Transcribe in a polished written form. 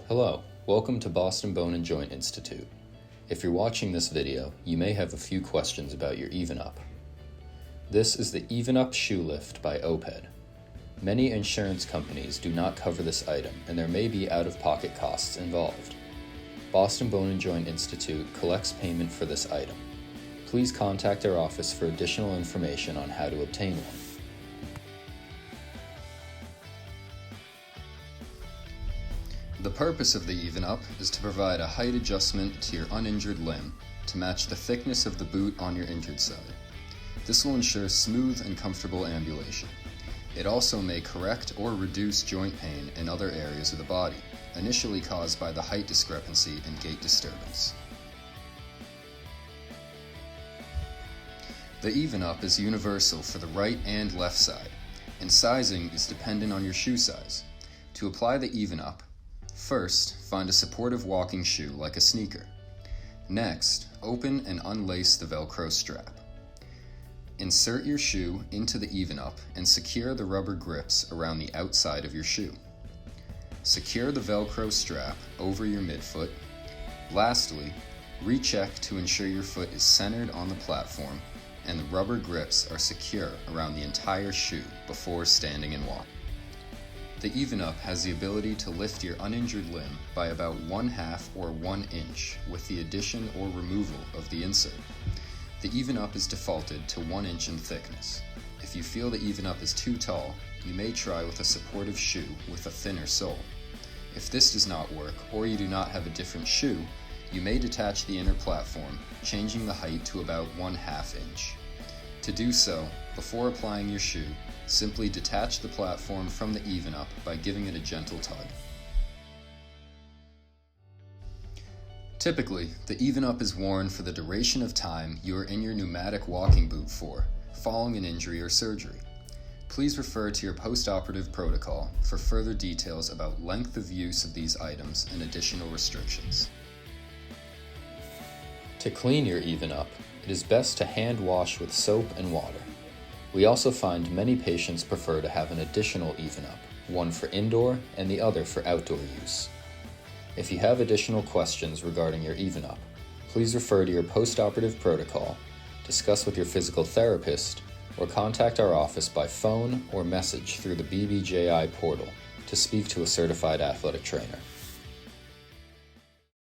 Hello, welcome to Boston Bone and Joint Institute. If you're watching this video, you may have a few questions about your Even Up. This is the Even Up Shoe Lift by OPED. Many insurance companies do not cover this item, and there may be out-of-pocket costs involved. Boston Bone and Joint Institute collects payment for this item. Please contact our office for additional information on how to obtain one. The purpose of the Even Up is to provide a height adjustment to your uninjured limb to match the thickness of the boot on your injured side. This will ensure smooth and comfortable ambulation. It also may correct or reduce joint pain in other areas of the body, initially caused by the height discrepancy and gait disturbance. The Even Up is universal for the right and left side, and sizing is dependent on your shoe size. To apply the Even Up, first, find a supportive walking shoe like a sneaker. Next, open and unlace the Velcro strap. Insert your shoe into the Even Up and secure the rubber grips around the outside of your shoe. Secure the Velcro strap over your midfoot. Lastly, recheck to ensure your foot is centered on the platform and the rubber grips are secure around the entire shoe before standing and walking. The Even Up has the ability to lift your uninjured limb by about 1/2 or 1 inch with the addition or removal of the insert. The Even Up is defaulted to 1 inch in thickness. If you feel the Even Up is too tall, you may try with a supportive shoe with a thinner sole. If this does not work, or you do not have a different shoe, you may detach the inner platform, changing the height to about 1/2 inch. To do so, before applying your shoe, simply detach the platform from the Even Up by giving it a gentle tug. Typically, the Even Up is worn for the duration of time you are in your pneumatic walking boot for, following an injury or surgery. Please refer to your post-operative protocol for further details about length of use of these items and additional restrictions. To clean your Even Up, it is best to hand wash with soap and water. We also find many patients prefer to have an additional Even Up, one for indoor and the other for outdoor use. If you have additional questions regarding your Even Up, please refer to your post-operative protocol, discuss with your physical therapist, or contact our office by phone or message through the BBJI portal to speak to a certified athletic trainer.